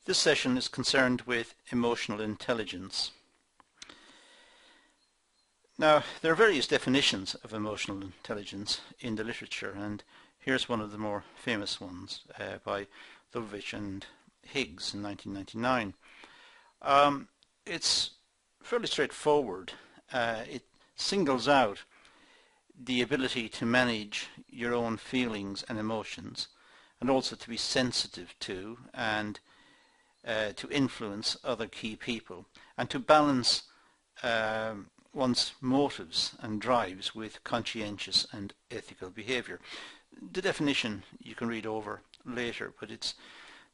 This session is concerned with emotional intelligence. Now, there are various definitions of emotional intelligence in the literature, and here's one of the more famous ones by Zubovic and Higgs in 1999. It's fairly straightforward. It singles out the ability to manage your own feelings and emotions, and also to be sensitive to and to influence other key people, and to balance one's motives and drives with conscientious and ethical behavior. The definition you can read over later, but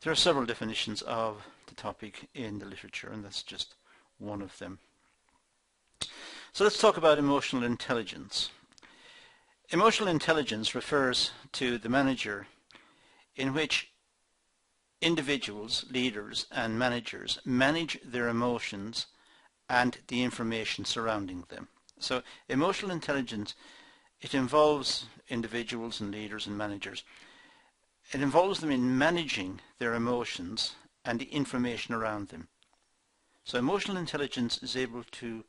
there are several definitions of the topic in the literature, and that's just one of them. So let's talk about emotional intelligence. Emotional intelligence refers to the manager in which individuals, leaders and managers manage their emotions and the information surrounding them. So emotional intelligence, it involves individuals and leaders and managers. It involves them in managing their emotions and the information around them. So emotional intelligence is able to,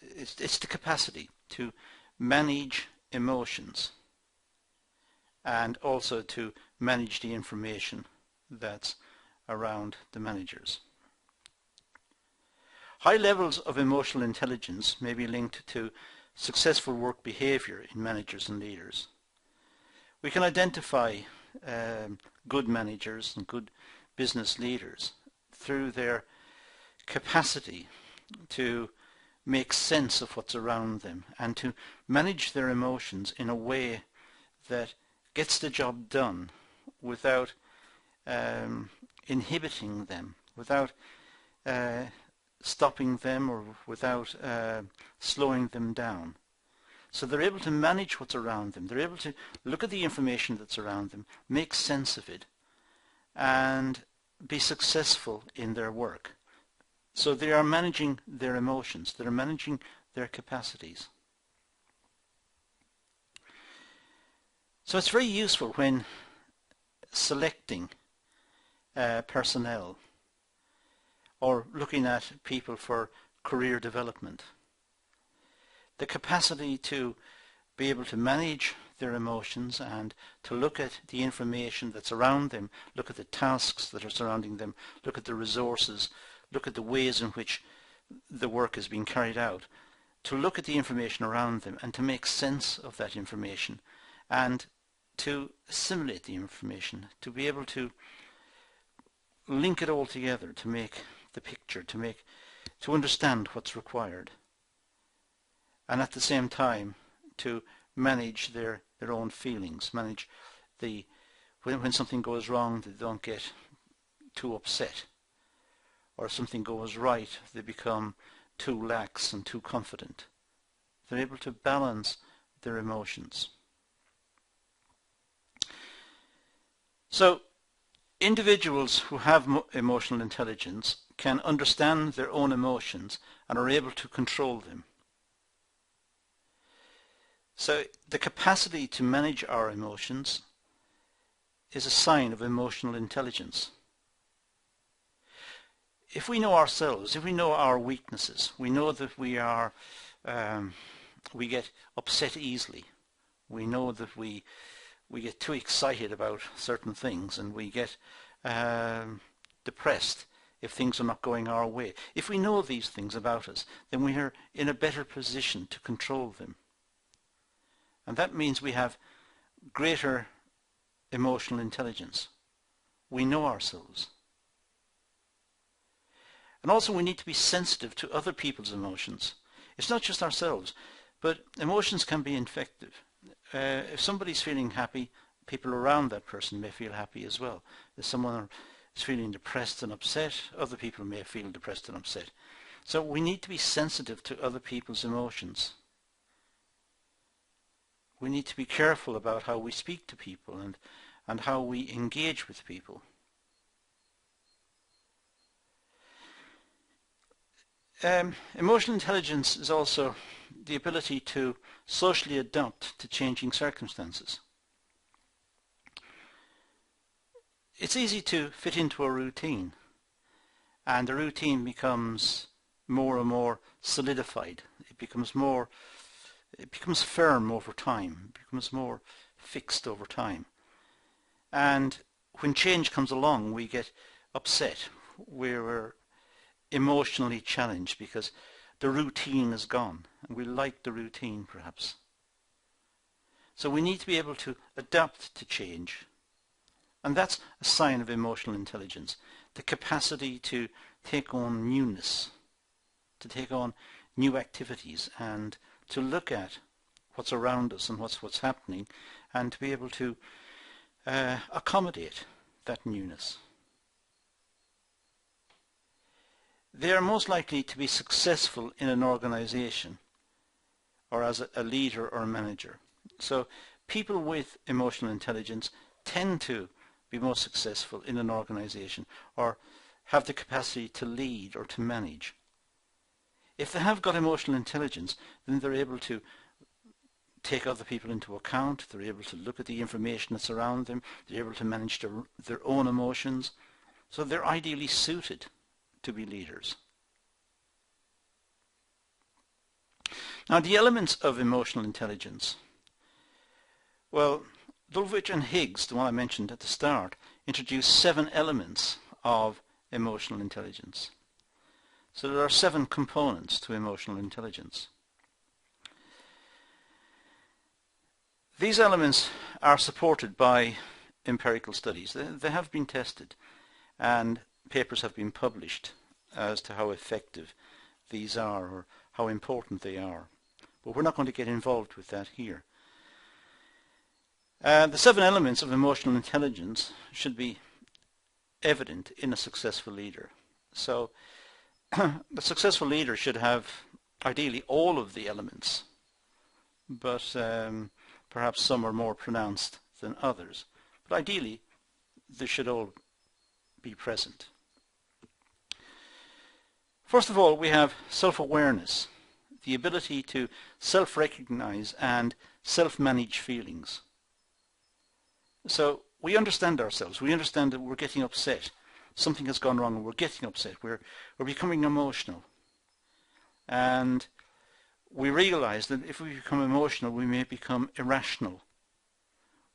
it's the capacity to manage emotions and also to manage the information that's around the managers. High levels of emotional intelligence may be linked to successful work behavior in managers and leaders. We can identify good managers and good business leaders through their capacity to make sense of what's around them and to manage their emotions in a way that gets the job done without inhibiting them, without stopping them or without slowing them down. So they're able to manage what's around them. They're able to look at the information that's around them, make sense of it, and be successful in their work. So they are managing their emotions. They're managing their capacities. So it's very useful when selecting personnel or looking at people for career development. The capacity to be able to manage their emotions and to look at the information that's around them, look at the tasks that are surrounding them, look at the resources, look at the ways in which the work is being carried out, to look at the information around them and to make sense of that information and to assimilate the information, to be able to link it all together, to make the picture, to understand what's required, and at the same time to manage their own feelings, manage when something goes wrong, they don't get too upset, or if something goes right, they become too lax and too confident. They're able to balance their emotions. So individuals who have emotional intelligence can understand their own emotions and are able to control them. So the capacity to manage our emotions is a sign of emotional intelligence. If we know ourselves, if we know our weaknesses, we know that we get upset easily. We know that we get too excited about certain things, and we get depressed if things are not going our way. If we know these things about us, then we are in a better position to control them. And that means we have greater emotional intelligence. We know ourselves. And also we need to be sensitive to other people's emotions. It's not just ourselves, but emotions can be infective. If somebody's feeling happy, people around that person may feel happy as well. If someone is feeling depressed and upset, other people may feel depressed and upset. So we need to be sensitive to other people's emotions. We need to be careful about how we speak to people and how we engage with people. Emotional intelligence is also the ability to socially adapt to changing circumstances. It's easy to fit into a routine. and the routine becomes more and more solidified. It becomes firm over time. It becomes more fixed over time. And when change comes along, we get upset. We're emotionally challenged because the routine is gone, and we like the routine perhaps. So we need to be able to adapt to change, and that's a sign of emotional intelligence, the capacity to take on newness, to take on new activities, and to look at what's around us and what's happening, and to be able to accommodate that newness. They are most likely to be successful in an organization or as a leader or a manager. So people with emotional intelligence tend to be most successful in an organization or have the capacity to lead or to manage. If they have got emotional intelligence, then they're able to take other people into account, they're able to look at the information that's around them, they're able to manage their own emotions, so they're ideally suited to be leaders. Now the elements of emotional intelligence. Well, Dulwich and Higgs, the one I mentioned at the start, introduced 7 elements of emotional intelligence. So there are 7 components to emotional intelligence. These elements are supported by empirical studies. They have been tested, and papers have been published as to how effective these are or how important they are. But we're not going to get involved with that here. The 7 elements of emotional intelligence should be evident in a successful leader. So the successful leader should have ideally all of the elements, but perhaps some are more pronounced than others. But ideally they should all be present. First of all, we have self-awareness, the ability to self-recognize and self-manage feelings. So we understand ourselves. We understand that we're getting upset. Something has gone wrong and we're getting upset. We're becoming emotional. And we realize that if we become emotional, we may become irrational.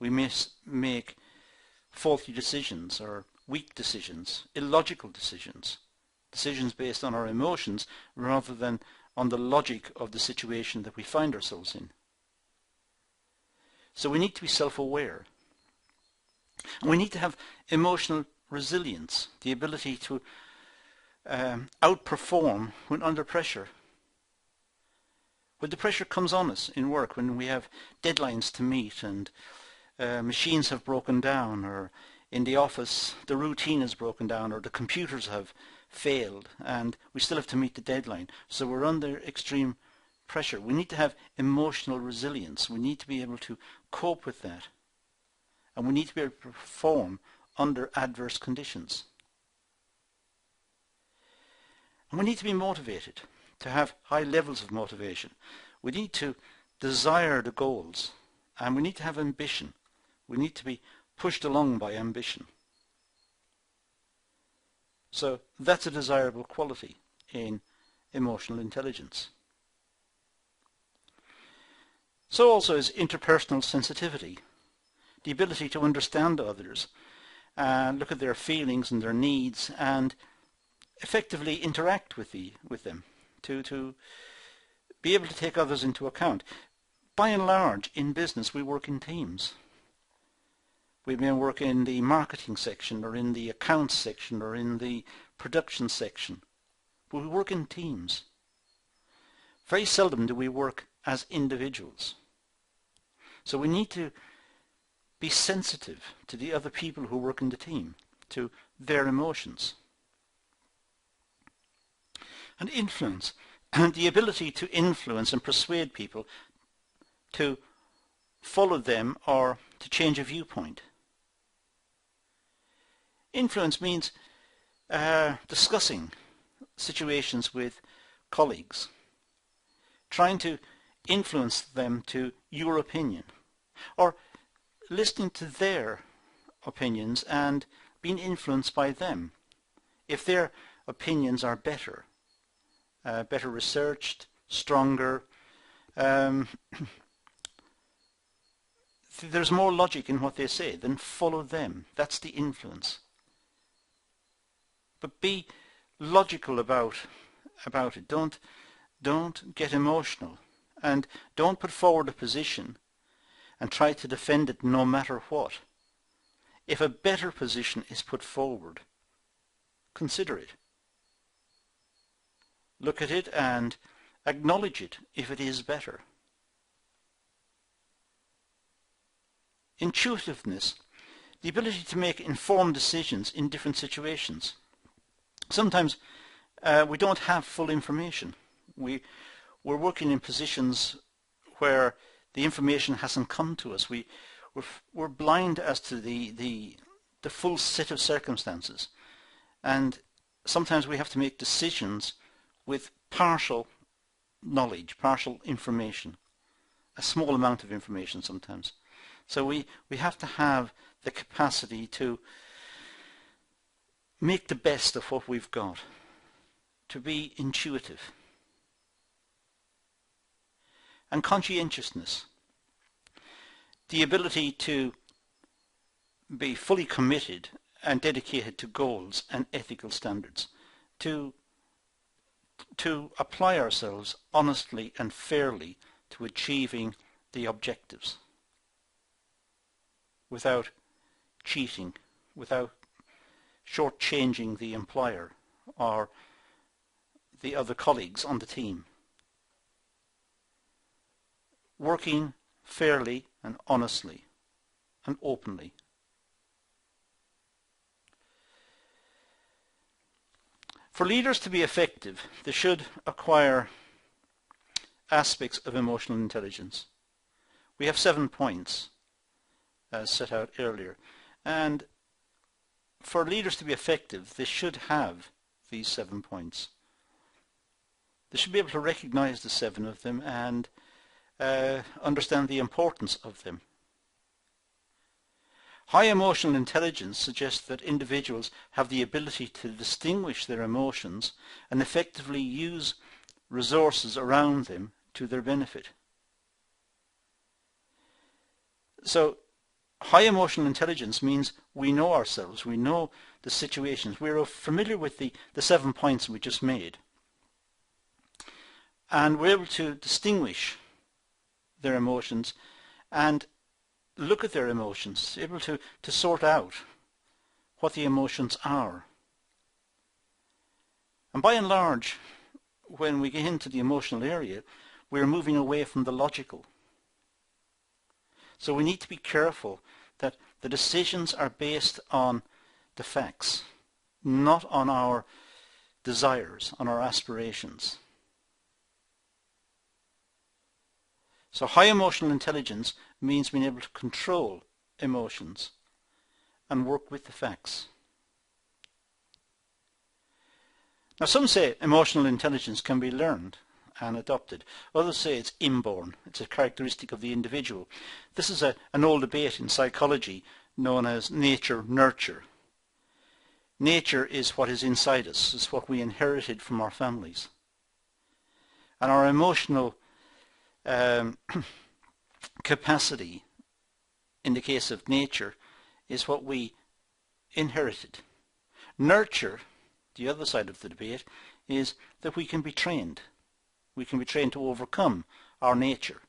We may make faulty decisions or weak decisions, illogical decisions, decisions based on our emotions rather than on the logic of the situation that we find ourselves in. So we need to be self-aware. And we need to have emotional resilience, the ability to outperform when under pressure. When the pressure comes on us in work, when we have deadlines to meet and machines have broken down, or in the office the routine is broken down, or the computers have failed and we still have to meet the deadline, so we're under extreme pressure. We need to have emotional resilience. We need to be able to cope with that, and we need to be able to perform under adverse conditions. And we need to be motivated, to have high levels of motivation. We need to desire the goals, and we need to have ambition. We need to be pushed along by ambition. So that's a desirable quality in emotional intelligence. So also is interpersonal sensitivity, the ability to understand others and look at their feelings and their needs and effectively interact with them, to be able to take others into account. By and large, in business, we work in teams. We may work in the marketing section or in the accounts section or in the production section, but we work in teams. Very seldom do we work as individuals. So we need to be sensitive to the other people who work in the team, to their emotions. And influence, the ability to influence and persuade people to follow them or to change a viewpoint. Influence means discussing situations with colleagues, trying to influence them to your opinion, or listening to their opinions and being influenced by them. If they're opinions are better, better researched, stronger. There's more logic in what they say, then follow them. That's the influence. But be logical about it. Don't get emotional, and don't put forward a position and try to defend it no matter what. If a better position is put forward, consider it. Look at it and acknowledge it if it is better. Intuitiveness, the ability to make informed decisions in different situations. Sometimes we don't have full information. We're working in positions where the information hasn't come to us. We're blind as to the full set of circumstances, and sometimes we have to make decisions with partial knowledge, partial information, a small amount of information sometimes. So we have to have the capacity to make the best of what we've got, to be intuitive. And conscientiousness, the ability to be fully committed and dedicated to goals and ethical standards, to apply ourselves honestly and fairly to achieving the objectives without cheating, without shortchanging the employer or the other colleagues on the team. Working fairly and honestly and openly. For leaders to be effective, they should acquire aspects of emotional intelligence. We have 7 points as set out earlier, and for leaders to be effective, they should have these 7 points. They should be able to recognize the 7 of them and understand the importance of them. High emotional intelligence suggests that individuals have the ability to distinguish their emotions and effectively use resources around them to their benefit. So high emotional intelligence means we know ourselves, we know the situations, we're familiar with the 7 points we just made, and we're able to distinguish their emotions and look at their emotions, able to sort out what the emotions are. And by and large, when we get into the emotional area, we're moving away from the logical. So we need to be careful that the decisions are based on the facts, not on our desires, on our aspirations. So high emotional intelligence means being able to control emotions and work with the facts. Now some say emotional intelligence can be learned and adopted. Others say it's inborn. It's a characteristic of the individual. This is an old debate in psychology known as nature-nurture. Nature is what is inside us. It's what we inherited from our families. And our emotional capacity, in the case of nature, is what we inherited. Nurture, the other side of the debate, is that we can be trained. We can be trained to overcome our nature.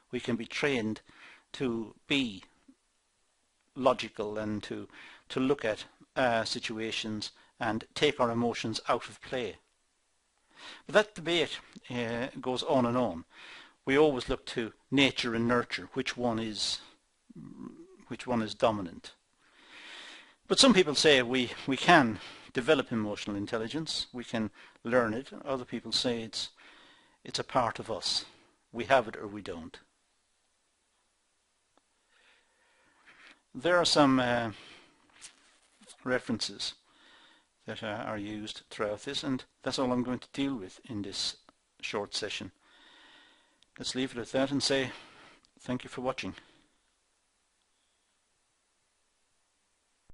We can be trained to be logical and to look at situations and take our emotions out of play. But that debate goes on and on. We always look to nature and nurture, which one is dominant. But some people say we can develop emotional intelligence, we can learn it. Other people say it's a part of us. We have it or we don't. There are some references that are used throughout this, and that's all I'm going to deal with in this short session. Let's leave it at that and say thank you for watching.